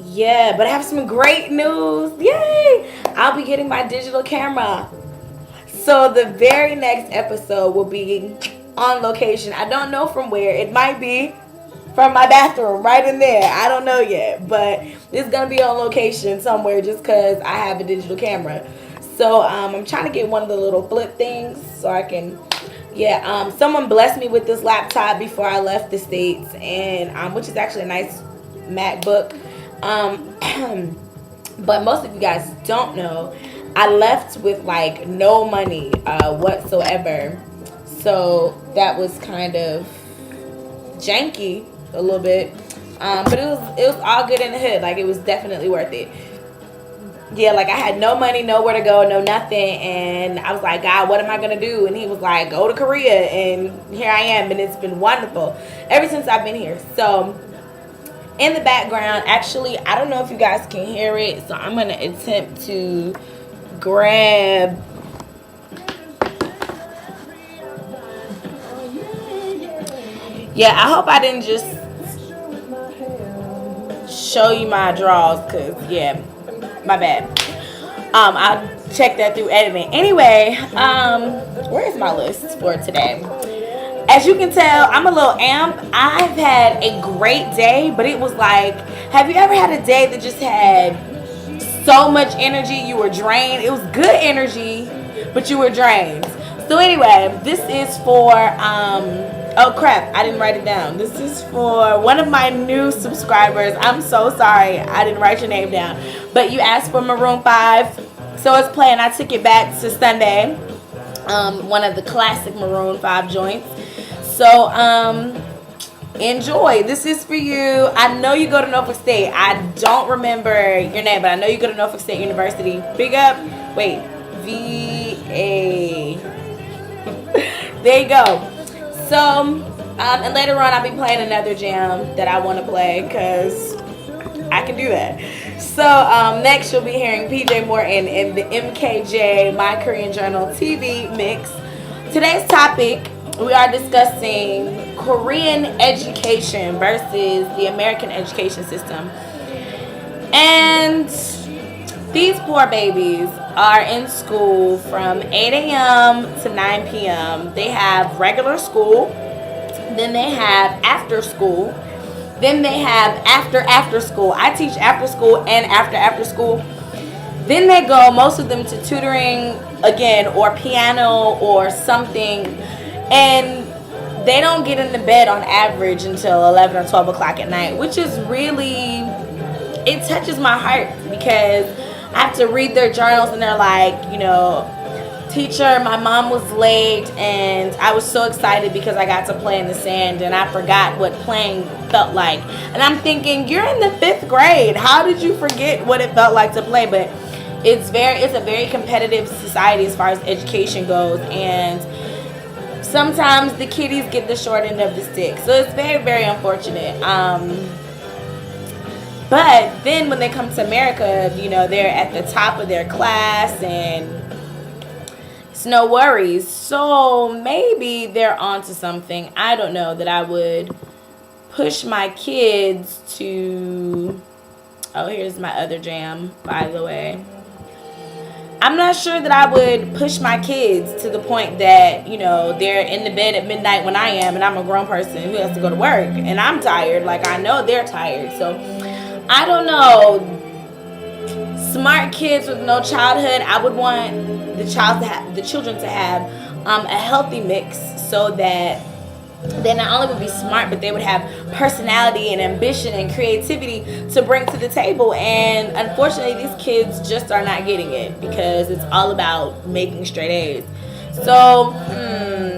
Yeah, but I have some great news. Yay! I'll be getting my digital camera. So the very next episode will be on location. I don't know from where. It might be from my bathroom right in there. I don't know yet, but it's gonna be on location somewhere just because I have a digital camera. So I'm trying to get one of the little flip things so I can. Yeah, someone blessed me with this laptop before I left the States, and which is actually a nice MacBook. But most of you guys don't know, I left with like no money whatsoever. So that was kind of janky a little bit. But it was all good in the hood. Like, it was definitely worth it. Yeah, like I had no money, nowhere to go, no nothing, and I was like, God, what am I gonna do? And he was like, go to Korea, and here I am, and it's been wonderful ever since I've been here. So in the background, actually, I don't know if you guys can hear it, so I'm gonna attempt to grab. Yeah, I hope I didn't just show you my drawers, cause yeah, my bad. I'll check that through editing. Anyway, where is my list for today? As you can tell, I'm a little amped. I've had a great day, but it was like, have you ever had a day that just had so much energy you were drained? It was good energy, but you were drained. So anyway, this is for oh crap, I didn't write it down. This is for one of my new subscribers. I'm so sorry I didn't write your name down. But you asked for Maroon 5. So it's playing. I took it back to Sunday. One of the classic Maroon 5 joints. So enjoy. This is for you. I know you go to Norfolk State. I don't remember your name, but I know you go to Norfolk State University. Big up. Wait. VA. There you go. So, and later on I'll be playing another jam that I want to play because I can do that. So, next you'll be hearing PJ Morton in the MKJ My Korean Journal TV mix. Today's topic, we are discussing Korean education versus the American education system. And these poor babies are in school from 8 a.m. to 9 p.m. They have regular school, then they have after school, then they have after school. I teach after school and after school. Then they go, most of them, to tutoring again, or piano or something, and they don't get into bed on average until 11 or 12 o'clock at night, which is really, it touches my heart because I have to read their journals and they're like, you know, teacher, my mom was late and I was so excited because I got to play in the sand and I forgot what playing felt like. And I'm thinking, you're in the 5th grade. How did you forget what it felt like to play? But it's a very competitive society as far as education goes, and sometimes the kiddies get the short end of the stick. So it's very, very unfortunate. But then when they come to America, you know, they're at the top of their class and it's no worries. So maybe they're onto something. I don't know, that I would push my kids to... Oh, here's my other jam, by the way. I'm not sure that I would push my kids to the point that, you know, they're in the bed at midnight when I am, and I'm a grown person who has to go to work and I'm tired. Like, I know they're tired. So I don't know. Smart kids with no childhood. I would want the children to have a healthy mix, so that they not only would be smart, but they would have personality and ambition and creativity to bring to the table. And unfortunately, these kids just are not getting it because it's all about making straight A's. So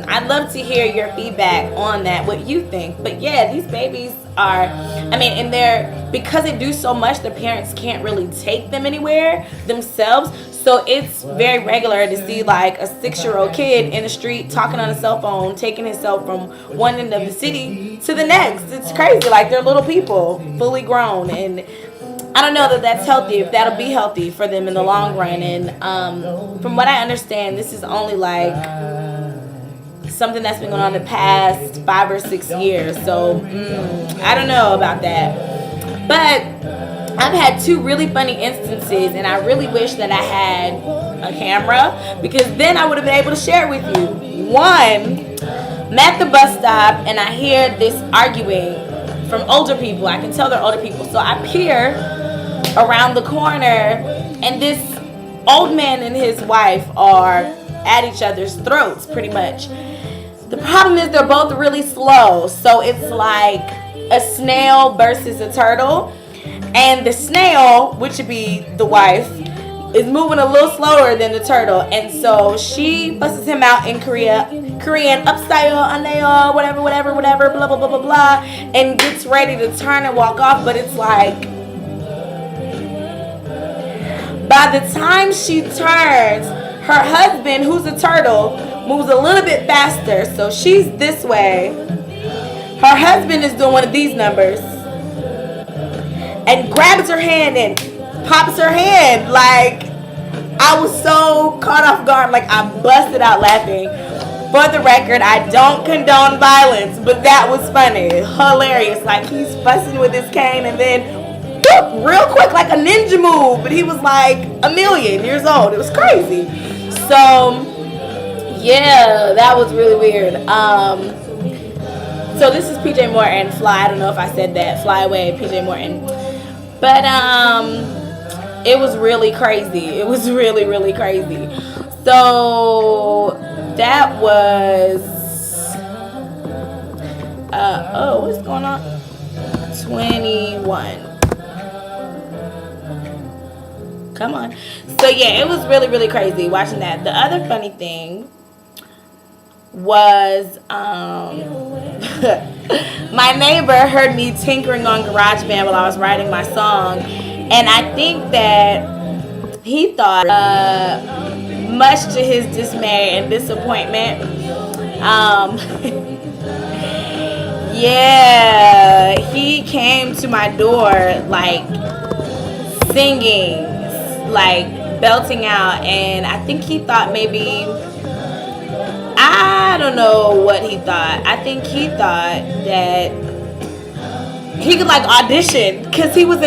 I'd love to hear your feedback on that, what you think. But yeah, these babies are, I mean, and because they do so much, the parents can't really take them anywhere themselves. So it's very regular to see like a 6-year-old kid in the street talking on a cell phone, taking himself from one end of the city to the next. It's crazy. Like, they're little people, fully grown. And I don't know that that's healthy, if that'll be healthy for them in the long run. And from what I understand, this is only like something that's been going on the past 5 or 6 years. So I don't know about that. But I've had two really funny instances, and I really wish that I had a camera, because then I would have been able to share it with you. One, I'm at the bus stop and I hear this arguing from older people. I can tell they're older people. So I peer around the corner, and this old man and his wife are at each other's throats pretty much. The problem is they're both really slow. So it's like a snail versus a turtle. And the snail, which would be the wife, is moving a little slower than the turtle. And so she busses him out in Korean, upsayo, aneo, whatever, blah, blah, blah, blah, blah, and gets ready to turn and walk off. But it's like, by the time she turns, her husband, who's a turtle, moves a little bit faster. So she's this way. Her husband is doing one of these numbers and grabs her hand and pops her hand. Like, I was so caught off guard. Like, I busted out laughing. For the record, I don't condone violence, but that was funny. Hilarious. Like, he's fussing with his cane, and then whoop, real quick, like a ninja move. But he was like 1,000,000 years old. It was crazy. So yeah, that was really weird. So this is PJ Morton, Fly. I don't know if I said that. Fly Away, PJ Morton. But it was really crazy. It was really, really crazy. So that was oh, what's going on? 21. Come on. So yeah, it was really, really crazy watching that. The other funny thing was my neighbor heard me tinkering on GarageBand while I was writing my song, and I think that he thought, much to his dismay and disappointment, yeah, he came to my door like singing, like belting out, and I think he thought maybe, I don't know what he thought. I think he thought that he could like audition, because he was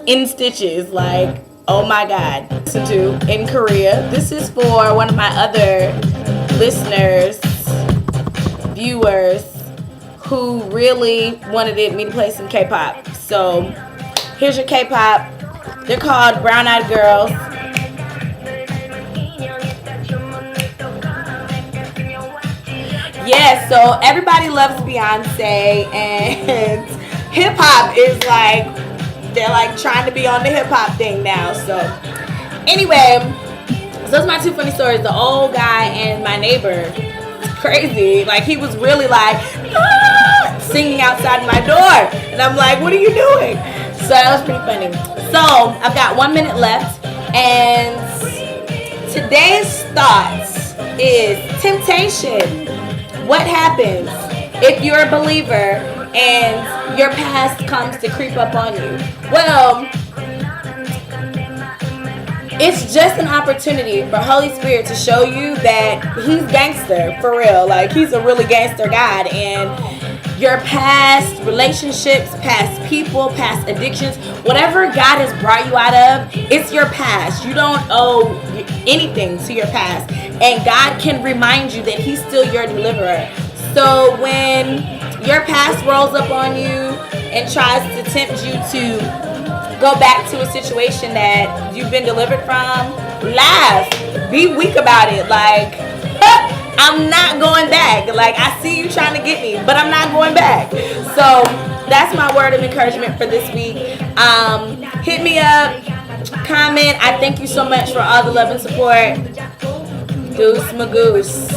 in stitches. Like, oh my God. Listen to in Korea. This is for one of my other listeners, viewers, who really wanted me to play some K-pop. So here's your K-pop. They're called Brown Eyed Girls. Yeah, so everybody loves Beyonce, and hip hop is like, they're like trying to be on the hip hop thing now. So anyway, so those are my two funny stories. The old guy and my neighbor, crazy. Like, he was really like singing outside my door, and I'm like, what are you doing? So that was pretty funny. So I've got 1 minute left, and today's thoughts is temptation. What happens if you're a believer and your past comes to creep up on you? Well, it's just an opportunity for Holy Spirit to show you that he's gangster, for real. Like, he's a really gangster God, and your past relationships, past people, past addictions, whatever God has brought you out of, it's your past. You don't owe anything to your past. And God can remind you that he's still your deliverer. So when your past rolls up on you and tries to tempt you to go back to a situation that you've been delivered from, laugh. Be weak about it. Like, I'm not going back. Like, I see you trying to get me, but I'm not going back. So that's my word of encouragement for this week. Hit me up, comment. I thank you so much for all the love and support. Goose Magoose.